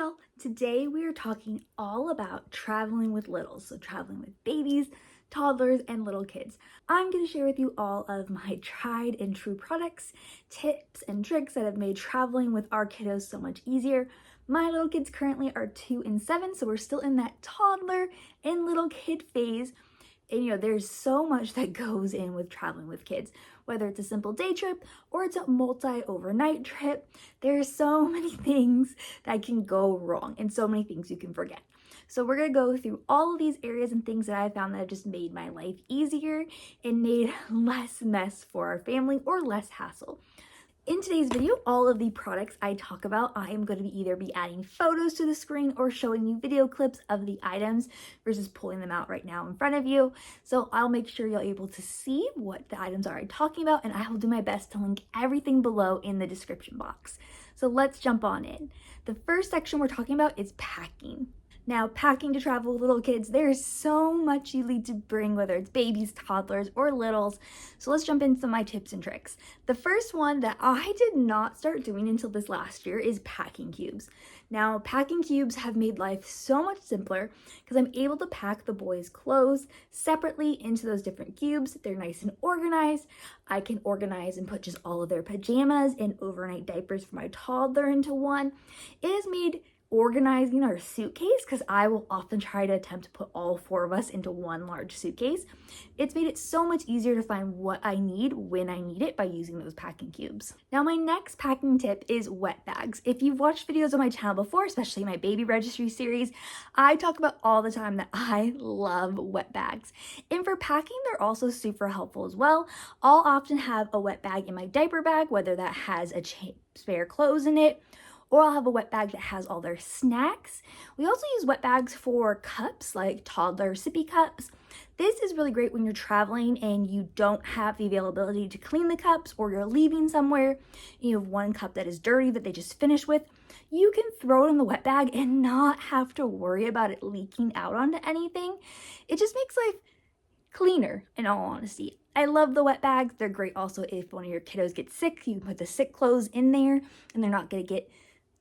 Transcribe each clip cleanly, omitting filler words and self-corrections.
girl. Today we are talking all about traveling with littles, so traveling with babies, toddlers, and little kids. I'm going to share with you all of my tried and true products, tips, and tricks that have made traveling with our kiddos so much easier. My little kids currently are 2 and 7, so we're still in that toddler and little kid phase. And there's so much that goes in with traveling with kids, whether it's a simple day trip or it's a multi-overnight trip. There are so many things that can go wrong and so many things you can forget. So we're going to go through all of these areas and things that I found that have just made my life easier and made less mess for our family or less hassle. In today's video, all of the products I talk about, I am going to either be adding photos to the screen or showing you video clips of the items versus pulling them out right now in front of you. So I'll make sure you're able to see what the items are I'm talking about, and I will do my best to link everything below in the description box. So let's jump on in. The first section we're talking about is packing. Now, packing to travel with little kids, there's so much you need to bring, whether it's babies, toddlers, or littles. So let's jump into my tips and tricks. The first one that I did not start doing until this last year is packing cubes. Now, packing cubes have made life so much simpler because I'm able to pack the boys' clothes separately into those different cubes. They're nice and organized. I can organize and put just all of their pajamas and overnight diapers for my toddler into one. It has made organizing our suitcase, because I will often try to attempt to put all 4 of us into one large suitcase. It's made it so much easier to find what I need when I need it by using those packing cubes. Now, my next packing tip is wet bags. If you've watched videos on my channel before, especially my baby registry series, I talk about all the time that I love wet bags. And for packing, they're also super helpful as well. I'll often have a wet bag in my diaper bag, whether that has a spare clothes in it, or I'll have a wet bag that has all their snacks. We also use wet bags for cups, like toddler sippy cups. This is really great when you're traveling and you don't have the availability to clean the cups, or you're leaving somewhere, you have one cup that is dirty that they just finished with. You can throw it in the wet bag and not have to worry about it leaking out onto anything. It just makes life cleaner, in all honesty. I love the wet bags. They're great also if one of your kiddos gets sick. You can put the sick clothes in there and they're not going to get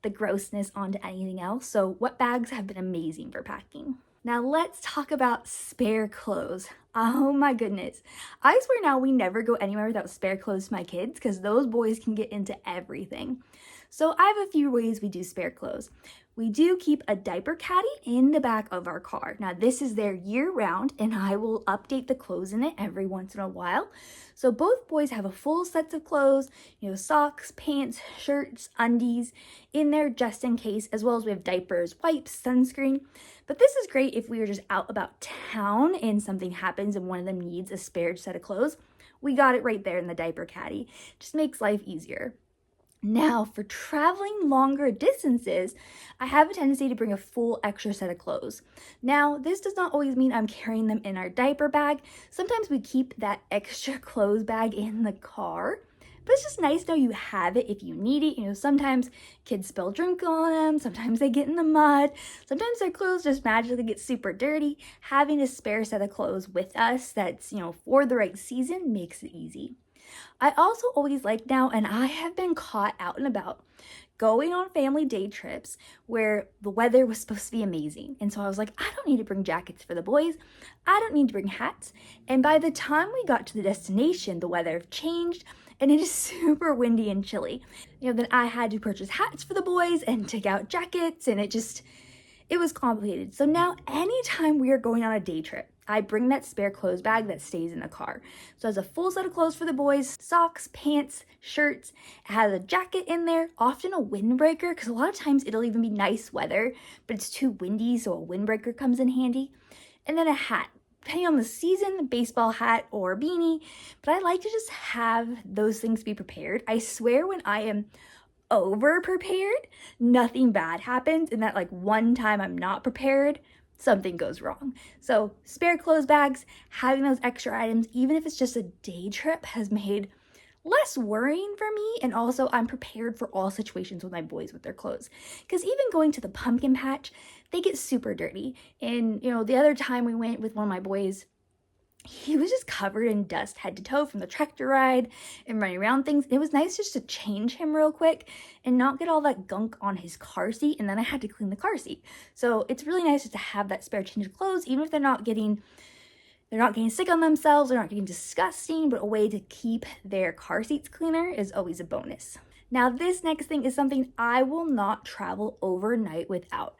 the grossness onto anything else. So wet bags have been amazing for packing. Now let's talk about spare clothes. Oh my goodness. I swear now we never go anywhere without spare clothes to my kids, because those boys can get into everything. So I have a few ways we do spare clothes. We do keep a diaper caddy in the back of our car. Now this is there year round, and I will update the clothes in it every once in a while. So both boys have a full set of clothes, socks, pants, shirts, undies in there just in case, as well as we have diapers, wipes, sunscreen. But this is great if we are just out about town and something happens and one of them needs a spare set of clothes. We got it right there in the diaper caddy. Just makes life easier. Now, for traveling longer distances, I have a tendency to bring a full extra set of clothes. Now, this does not always mean I'm carrying them in our diaper bag. Sometimes we keep that extra clothes bag in the car, but it's just nice to know you have it if you need it. Sometimes kids spill drink on them, sometimes they get in the mud, sometimes their clothes just magically get super dirty. Having a spare set of clothes with us that's, for the right season makes it easy. I also always like now, and I have been caught out and about, going on family day trips where the weather was supposed to be amazing. And so I was like, I don't need to bring jackets for the boys. I don't need to bring hats. And by the time we got to the destination, the weather changed and it is super windy and chilly. Then I had to purchase hats for the boys and take out jackets, and it was complicated. So now anytime we are going on a day trip, I bring that spare clothes bag that stays in the car. So it has a full set of clothes for the boys, socks, pants, shirts. It has a jacket in there, often a windbreaker, because a lot of times it'll even be nice weather, but it's too windy, so a windbreaker comes in handy. And then a hat, depending on the season, a baseball hat or a beanie. But I like to just have those things be prepared. I swear when I am over prepared, nothing bad happens, and that one time I'm not prepared, something goes wrong. So spare clothes bags, having those extra items, even if it's just a day trip, has made less worrying for me, and also I'm prepared for all situations with my boys with their clothes. Because even going to the pumpkin patch, they get super dirty. And the other time we went with one of my boys, he was just covered in dust head to toe from the tractor ride and running around things. It was nice just to change him real quick and not get all that gunk on his car seat, and then I had to clean the car seat. So it's really nice just to have that spare change of clothes, even if they're not getting sick on themselves, they're not getting disgusting, but a way to keep their car seats cleaner is always a bonus. Now, this next thing is something I will not travel overnight without.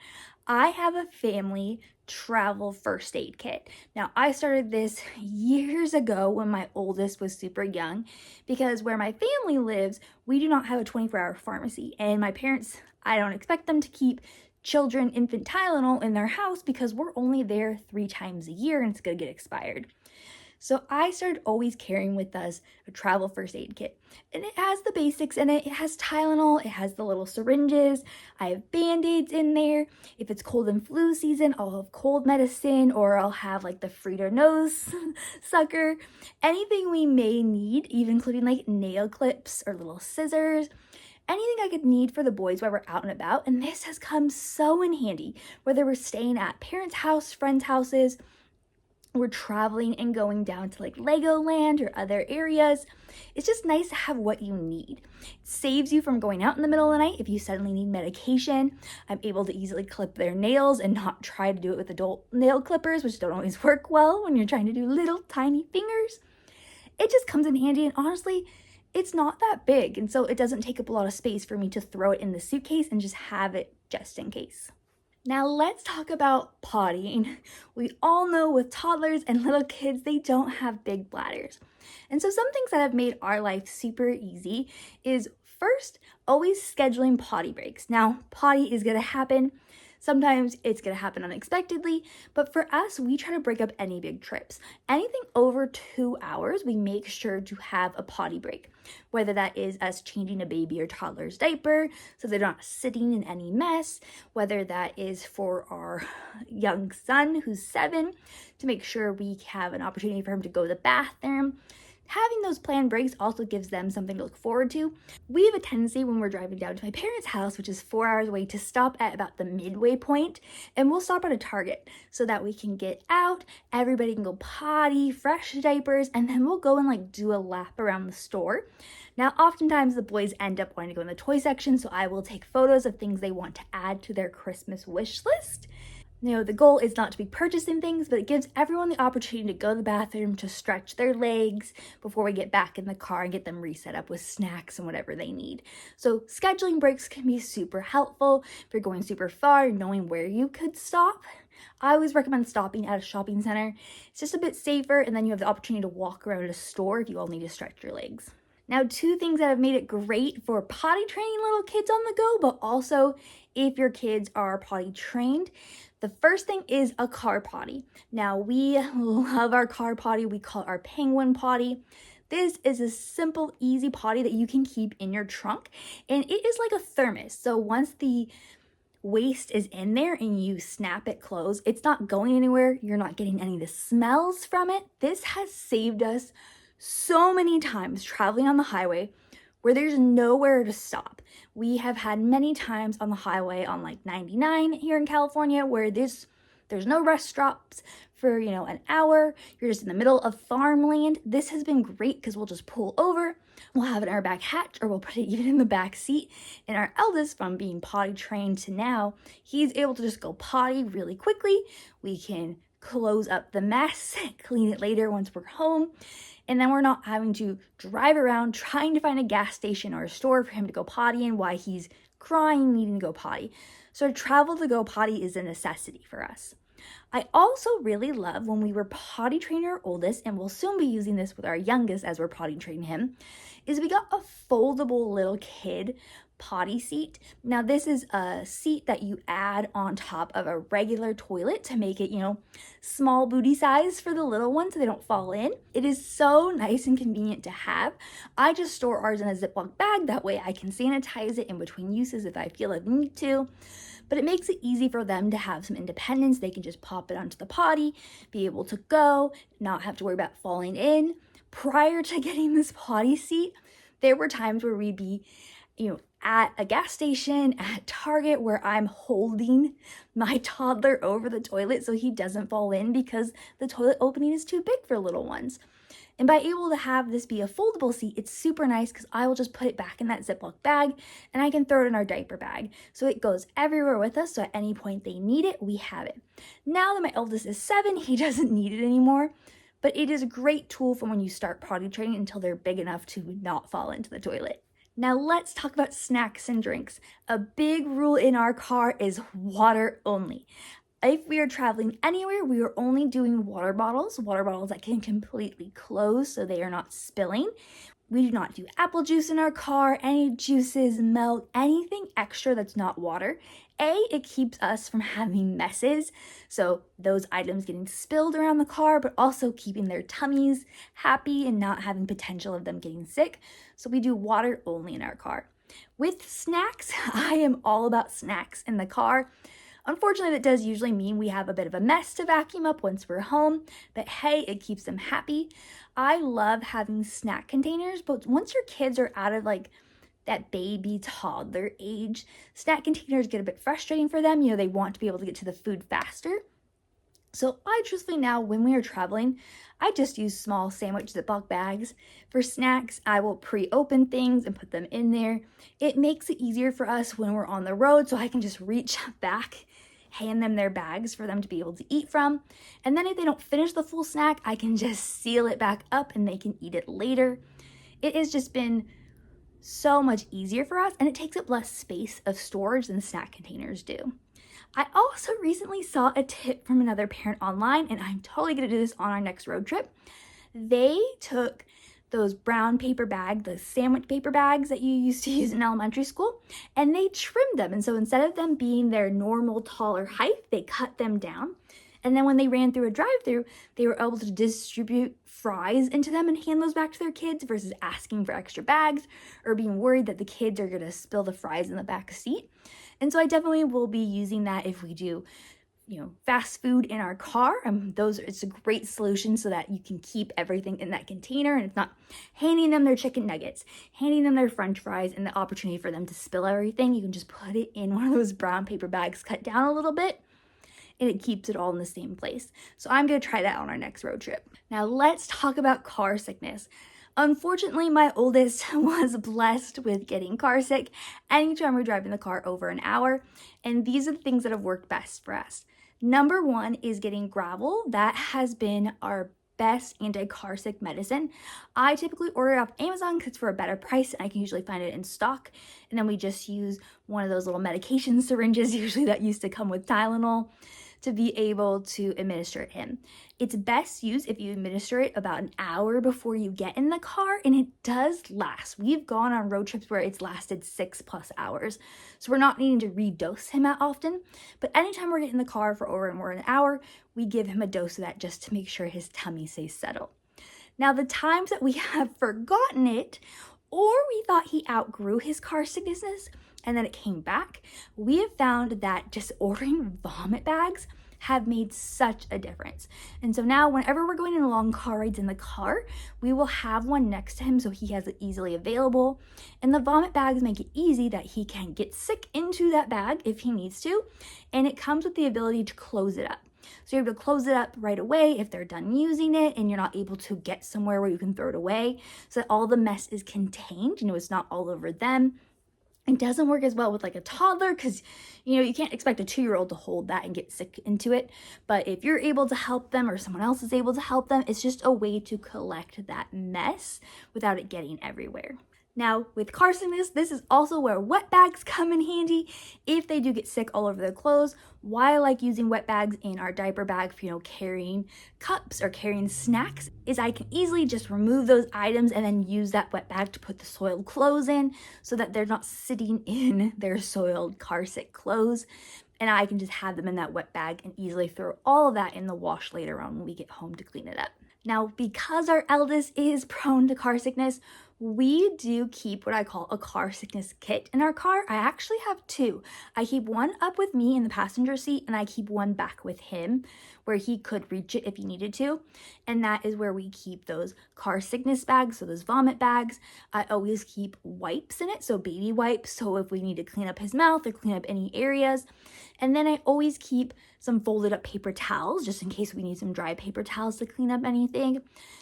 I have a family travel first aid kit. Now, I started this years ago when my oldest was super young, because where my family lives, we do not have a 24-hour pharmacy, and my parents, I don't expect them to keep children infant Tylenol in their house because we're only there 3 times a year and it's gonna get expired. So I started always carrying with us a travel first aid kit, and it has the basics in it. It has Tylenol, it has the little syringes, I have Band-Aids in there. If it's cold and flu season, I'll have cold medicine, or I'll have like the Frito nose sucker, anything we may need, even including like nail clips or little scissors, anything I could need for the boys while we're out and about. And this has come so in handy, whether we're staying at parents' house, friends' houses, we're traveling and going down to like Legoland or other areas. It's just nice to have what you need. It saves you from going out in the middle of the night if you suddenly need medication. I'm able to easily clip their nails and not try to do it with adult nail clippers, which don't always work well when you're trying to do little tiny fingers. It just comes in handy, and honestly, it's not that big, and so it doesn't take up a lot of space for me to throw it in the suitcase and just have it just in case. Now let's talk about pottying. We all know with toddlers and little kids, they don't have big bladders. And so some things that have made our life super easy is, first, always scheduling potty breaks. Now, potty is gonna happen. Sometimes it's gonna happen unexpectedly, but for us, we try to break up any big trips. Anything over 2 hours, we make sure to have a potty break, whether that is us changing a baby or toddler's diaper so they're not sitting in any mess, whether that is for our young son who's 7 to make sure we have an opportunity for him to go to the bathroom. Having those planned breaks also gives them something to look forward to. We have a tendency when we're driving down to my parents' house, which is 4 hours away, to stop at about the midway point, and we'll stop at a Target so that we can get out, everybody can go potty, fresh diapers, and then we'll go and like do a lap around the store. Now, oftentimes the boys end up wanting to go in the toy section, so I will take photos of things they want to add to their Christmas wish list. You know, the goal is not to be purchasing things, but it gives everyone the opportunity to go to the bathroom, to stretch their legs before we get back in the car and get them reset up with snacks and whatever they need. So scheduling breaks can be super helpful if you're going super far, knowing where you could stop. I always recommend stopping at a shopping center. It's just a bit safer, and then you have the opportunity to walk around a store if you all need to stretch your legs. Now, 2 things that have made it great for potty training little kids on the go, but also if your kids are potty trained. The first thing is a car potty. Now, we love our car potty. We call it our penguin potty. This is a simple, easy potty that you can keep in your trunk, and it is like a thermos. So once the waste is in there and you snap it closed, it's not going anywhere. You're not getting any of the smells from it. This has saved us so many times traveling on the highway where there's nowhere to stop. We have had many times on the highway on like 99 here in California where there's no rest stops for, an hour. You're just in the middle of farmland. This has been great because we'll just pull over, we'll have it in our back hatch, or we'll put it even in the back seat. And our eldest, from being potty trained to now, he's able to just go potty really quickly. We can close up the mess, clean it later once we're home. And then we're not having to drive around trying to find a gas station or a store for him to go potty in while he's crying, needing to go potty. So travel to go potty is a necessity for us. I also really love when we were potty training our oldest, and we'll soon be using this with our youngest as we're potty training him, is we got a foldable little kid potty seat. Now, this is a seat that you add on top of a regular toilet to make it, small booty size for the little ones so they don't fall in. It is so nice and convenient to have. I just store ours in a Ziploc bag. That way I can sanitize it in between uses if I feel I need to. But it makes it easy for them to have some independence. They can just pop it onto the potty, be able to go, not have to worry about falling in. Prior to getting this potty seat, there were times where we'd be, at a gas station, at Target, where I'm holding my toddler over the toilet so he doesn't fall in because the toilet opening is too big for little ones. And by able to have this be a foldable seat, it's super nice because I will just put it back in that Ziploc bag and I can throw it in our diaper bag. So it goes everywhere with us, so at any point they need it, we have it. Now that my eldest is 7, he doesn't need it anymore, but it is a great tool for when you start potty training until they're big enough to not fall into the toilet. Now let's talk about snacks and drinks. A big rule in our car is water only. If we are traveling anywhere, we are only doing water bottles that can completely close so they are not spilling. We do not do apple juice in our car, any juices, milk, anything extra that's not water. It keeps us from having messes, so those items getting spilled around the car, but also keeping their tummies happy and not having potential of them getting sick. So we do water only in our car. With snacks, I am all about snacks in the car. Unfortunately, that does usually mean we have a bit of a mess to vacuum up once we're home, but hey, it keeps them happy. I love having snack containers, but once your kids are out of like that baby toddler age, snack containers get a bit frustrating for them. They want to be able to get to the food faster. So I truthfully now, when we are traveling, I just use small sandwich Ziploc bags. For snacks, I will pre-open things and put them in there. It makes it easier for us when we're on the road, so I can just reach back, hand them their bags for them to be able to eat from. And then if they don't finish the full snack, I can just seal it back up and they can eat it later. It has just been so much easier for us, and it takes up less space of storage than snack containers do. I also recently saw a tip from another parent online, and I'm totally gonna do this on our next road trip. They took those brown paper bags, the sandwich paper bags that you used to use in elementary school, and they trimmed them. And so instead of them being their normal taller height, they cut them down. And then when they ran through a drive-through, they were able to distribute fries into them and hand those back to their kids versus asking for extra bags or being worried that the kids are gonna spill the fries in the back seat. And so I definitely will be using that if we do, fast food in our car. It's a great solution so that you can keep everything in that container and it's not handing them their chicken nuggets, handing them their french fries, and the opportunity for them to spill everything. You can just put it in one of those brown paper bags, cut down a little bit, and it keeps it all in the same place. So I'm gonna try that on our next road trip. Now let's talk about car sickness. Unfortunately, my oldest was blessed with getting car sick anytime we're driving the car over an hour, and these are the things that have worked best for us. Number one is getting Gravol. That has been our best anti-car sick medicine. I typically order it off Amazon because it's for a better price and I can usually find it in stock. And then we just use one of those little medication syringes, usually that used to come with Tylenol, to be able to administer it in. It's best used if you administer it about an hour before you get in the car, and it does last. We've gone on road trips where it's lasted 6+ hours, so we're not needing to redose him that often, but anytime we're getting in the car for over more than an hour, we give him a dose of that just to make sure his tummy stays settled. Now, the times that we have forgotten it, or we thought he outgrew his car sicknesses, and then it came back, we have found that just ordering vomit bags have made such a difference. And so now whenever we're going on long car rides in the car, we will have one next to him so he has it easily available. And the vomit bags make it easy that he can get sick into that bag if he needs to. And it comes with the ability to close it up. So you're able to close it up right away if they're done using it and you're not able to get somewhere where you can throw it away so that all the mess is contained, it's not all over them. It doesn't work as well with like a toddler because, you can't expect a 2-year-old to hold that and get sick into it. But if you're able to help them or someone else is able to help them, it's just a way to collect that mess without it getting everywhere. Now, with car sickness, this is also where wet bags come in handy if they do get sick all over their clothes. Why I like using wet bags in our diaper bag for, carrying cups or carrying snacks is I can easily just remove those items and then use that wet bag to put the soiled clothes in so that they're not sitting in their soiled car sick clothes. And I can just have them in that wet bag and easily throw all of that in the wash later on when we get home to clean it up. Now, because our eldest is prone to car sickness, We do keep what I call a car sickness kit in our car. I actually have two. I keep one up with me in the passenger seat, and I keep one back with him where he could reach it if he needed to. And that is where we keep those car sickness bags, so those vomit bags. I always keep wipes in it, so baby wipes, so if we need to clean up his mouth or clean up any areas. And then I always keep some folded up paper towels, just in case we need some dry paper towels to clean up anything.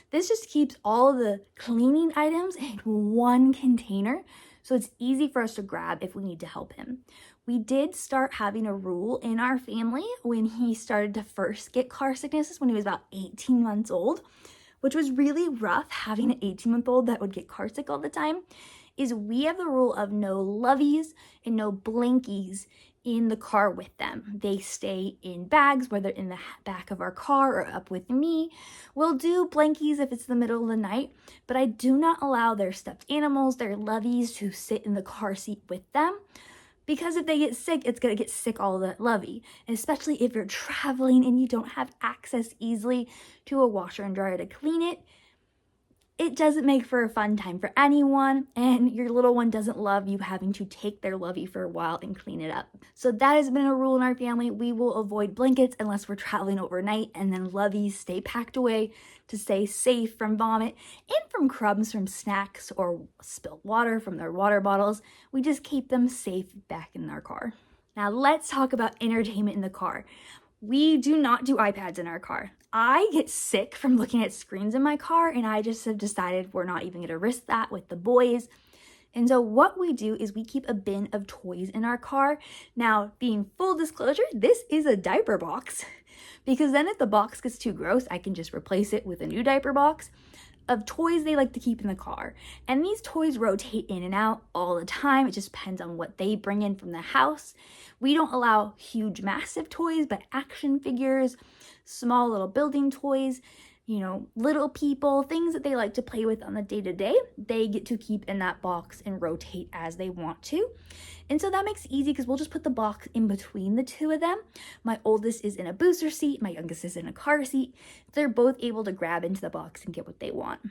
This just keeps all the cleaning items in one container, so it's easy for us to grab if we need to help him. We did start having a rule in our family when he started to first get car sicknesses when he was about 18 months old, which was really rough having an 18-month-old that would get car sick all the time, is we have the rule of no loveys and no blankies in the car with them. They stay in bags, whether in the back of our car or up with me. We'll do blankies if it's the middle of the night, but I do not allow their stuffed animals, their loveys, to sit in the car seat with them, because if they get sick, it's gonna get sick all of that lovey. And especially if you're traveling and you don't have access easily to a washer and dryer to clean it, it doesn't make for a fun time for anyone, and your little one doesn't love you having to take their lovey for a while and clean it up. So that has been a rule in our family. We will avoid blankets unless we're traveling overnight, and then loveys stay packed away to stay safe from vomit and from crumbs from snacks or spilled water from their water bottles. We just keep them safe back in our car. Now let's talk about entertainment in the car. We do not do iPads in our car. I get sick from looking at screens in my car, and I just have decided we're not even gonna risk that with the boys. And so what we do is we keep a bin of toys in our car. Now, being full disclosure, this is a diaper box, because then if the box gets too gross, I can just replace it with a new diaper box of toys they like to keep in the car. And these toys rotate in and out all the time. It just depends on what they bring in from the house. We don't allow huge, massive toys, but action figures, small little building toys, little people, things that they like to play with on the day-to-day, they get to keep in that box and rotate as they want to. And so that makes it easy because we'll just put the box in between the two of them. My oldest is in a booster seat, my youngest is in a car seat. They're both able to grab into the box and get what they want.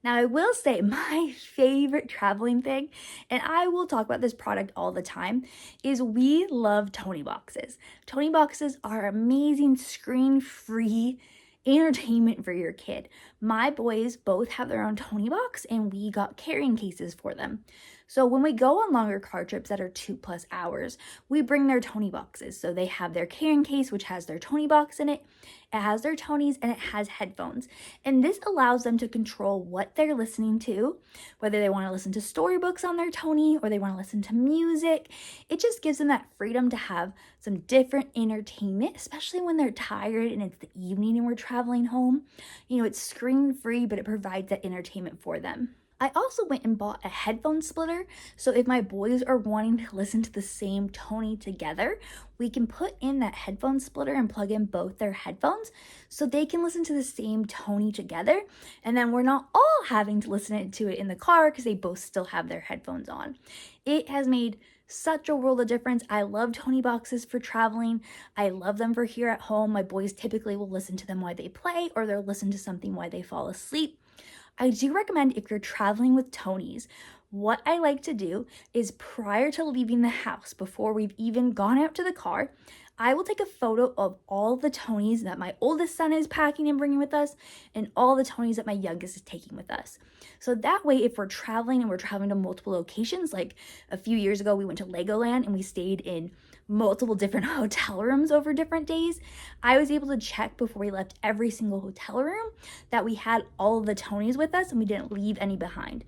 Now, I will say my favorite traveling thing, and I will talk about this product all the time, is we love Tonie Boxes. Tonie Boxes are amazing screen-free entertainment for your kid. My boys both have their own Tonie Box, and we got carrying cases for them. So when we go on longer car trips that are 2+ hours, we bring their Tonie Boxes. So they have their carrying case, which has their Tonie Box in it. It has their Tonies, and it has headphones. And this allows them to control what they're listening to, whether they want to listen to storybooks on their Tonie or they want to listen to music. It just gives them that freedom to have some different entertainment, especially when they're tired and it's the evening and we're traveling home. It's screen-free, but it provides that entertainment for them. I also went and bought a headphone splitter, so if my boys are wanting to listen to the same Tonie together, we can put in that headphone splitter and plug in both their headphones so they can listen to the same Tonie together, and then we're not all having to listen to it in the car because they both still have their headphones on. It has made such a world of difference. I love Tonie Boxes for traveling. I love them for here at home. My boys typically will listen to them while they play, or they'll listen to something while they fall asleep. I do recommend, if you're traveling with Tonies, what I like to do is prior to leaving the house, before we've even gone out to the car, I will take a photo of all the Tonies that my oldest son is packing and bringing with us, and all the Tonies that my youngest is taking with us. So that way, if we're traveling and we're traveling to multiple locations, like a few years ago, we went to Legoland and we stayed in multiple different hotel rooms over different days, I was able to check before we left every single hotel room that we had all of the Tonies with us and we didn't leave any behind.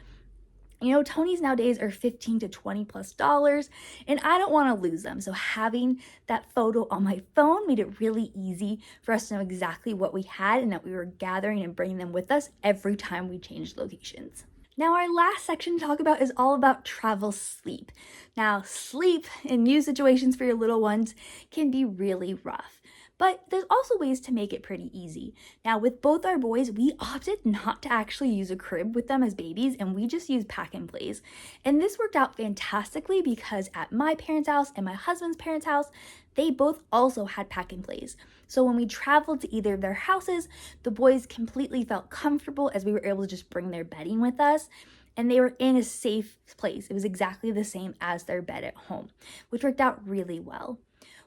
Tonies nowadays are $15 to $20+, and I don't want to lose them. So having that photo on my phone made it really easy for us to know exactly what we had and that we were gathering and bringing them with us every time we changed locations. Now, our last section to talk about is all about travel sleep. Now, sleep in new situations for your little ones can be really rough, but there's also ways to make it pretty easy. Now, with both our boys, we opted not to actually use a crib with them as babies, and we just used pack and plays. And this worked out fantastically because at my parents' house and my husband's parents' house, they both also had pack and plays. So when we traveled to either of their houses, the boys completely felt comfortable as we were able to just bring their bedding with us. and they were in a safe place. It was exactly the same as their bed at home, which worked out really well.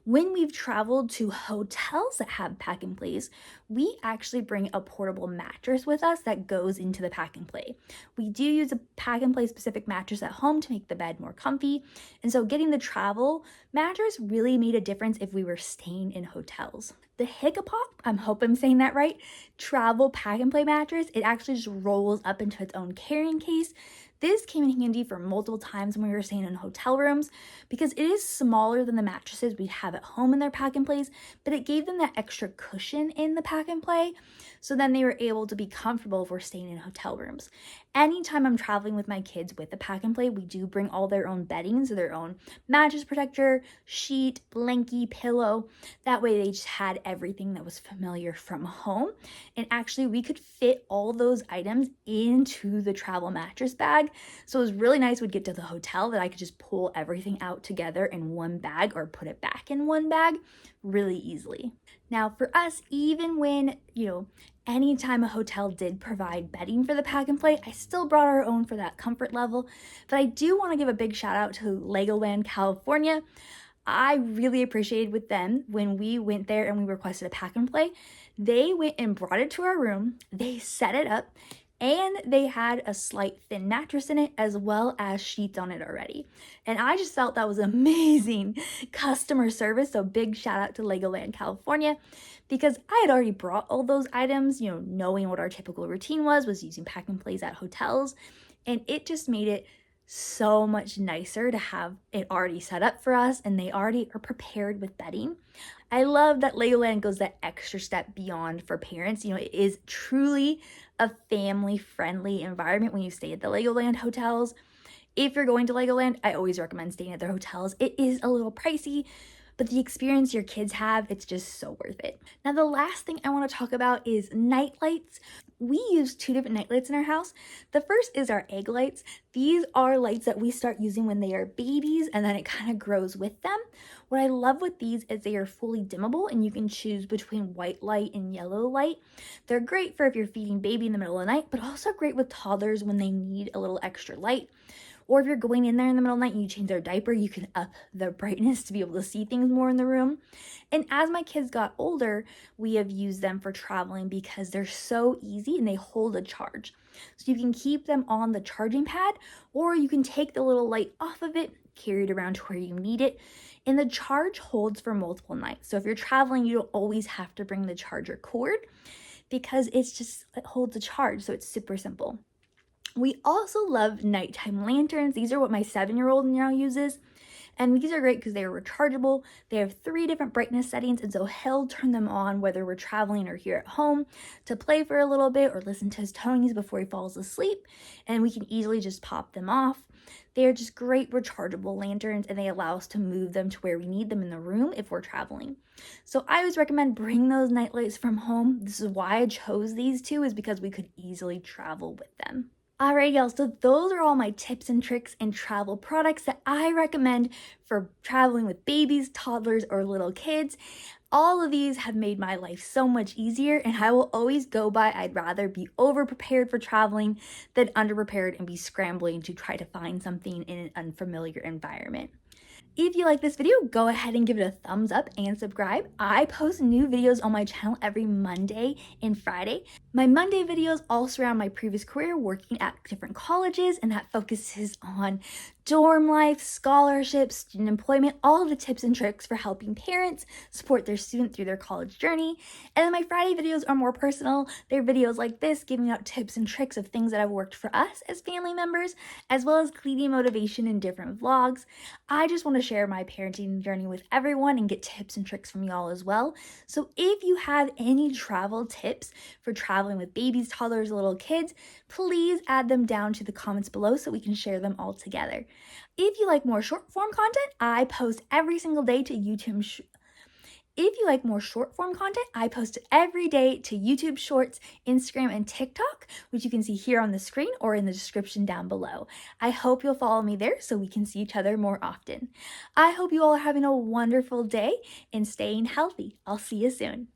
When we've traveled to hotels that have pack and plays, we actually bring a portable mattress with us that goes into the pack and play. We do use a pack and play specific mattress at home to make the bed more comfy. And so getting the travel mattress really made a difference if we were staying in hotels. The Hiccapop, I hope I'm saying that right, travel pack and play mattress, it actually just rolls up into its own carrying case. This came in handy for multiple times when we were staying in hotel rooms because it is smaller than the mattresses we'd have at home in their pack and plays, but it gave them that extra cushion in the pack and play, so then they were able to be comfortable if we're staying in hotel rooms. Anytime I'm traveling with my kids with the pack and play, we do bring all their own bedding, so their own mattress protector, sheet, blankie, pillow. That way they just had everything that was familiar from home. And actually we could fit all those items into the travel mattress bag. So it was really nice. We'd get to the hotel that I could just pull everything out together in one bag or put it back in one bag really easily. Now for us, even when, anytime a hotel did provide bedding for the pack and play, I still brought our own for that comfort level. But I do want to give a big shout out to Legoland, California. I really appreciated with them when we went there and we requested a pack and play. They went and brought it to our room. They set it up. And they had a slight thin mattress in it as well as sheets on it already. And I just felt that was amazing customer service. So big shout out to Legoland, California, because I had already brought all those items, knowing what our typical routine was using pack and plays at hotels. And it just made it so much nicer to have it already set up for us, and they already are prepared with bedding. I love that Legoland goes that extra step beyond for parents. It is truly a family-friendly environment when you stay at the Legoland hotels. If you're going to Legoland, I always recommend staying at their hotels. It is a little pricey, but the experience your kids have, it's just so worth it. Now, the last thing I want to talk about is night lights. We use 2 different night lights in our house. The first is our egg lights. These are lights that we start using when they are babies, and then it kind of grows with them. What I love with these is they are fully dimmable, and you can choose between white light and yellow light. They're great for if you're feeding baby in the middle of the night, but also great with toddlers when they need a little extra light. Or if you're going in there in the middle of the night and you change their diaper, you can up the brightness to be able to see things more in the room. And as my kids got older, we have used them for traveling because they're so easy and they hold a charge. So you can keep them on the charging pad, or you can take the little light off of it, carry it around to where you need it. And the charge holds for multiple nights. So if you're traveling, you don't always have to bring the charger cord because it holds a charge. So it's super simple. We also love nighttime lanterns. These are what my 7-year-old now uses. And these are great because they are rechargeable. They have 3 different brightness settings, and so he'll turn them on whether we're traveling or here at home to play for a little bit or listen to his Tonies before he falls asleep. And we can easily just pop them off. They are just great rechargeable lanterns, and they allow us to move them to where we need them in the room if we're traveling. So I always recommend bring those night lights from home. This is why I chose these 2, is because we could easily travel with them. Alright, y'all, so those are all my tips and tricks and travel products that I recommend for traveling with babies, toddlers, or little kids. All of these have made my life so much easier, and I will always go by I'd rather be over-prepared for traveling than under-prepared and be scrambling to try to find something in an unfamiliar environment. If you like this video, go ahead and give it a thumbs up and subscribe. I post new videos on my channel every Monday and Friday. My Monday videos all surround my previous career working at different colleges, and that focuses on dorm life, scholarships, student employment, all of the tips and tricks for helping parents support their student through their college journey. And then my Friday videos are more personal. They're videos like this, giving out tips and tricks of things that have worked for us as family members, as well as cleaning motivation in different vlogs. I just want to share my parenting journey with everyone and get tips and tricks from y'all as well. So if you have any travel tips for traveling with babies, toddlers, little kids, please add them down to the comments below so we can share them all together. If you like more short form content, I post every single day to YouTube. If you like more short form content, I post it every day to YouTube Shorts, Instagram, and TikTok, which you can see here on the screen or in the description down below. I hope you'll follow me there so we can see each other more often. I hope you all are having a wonderful day and staying healthy. I'll see you soon.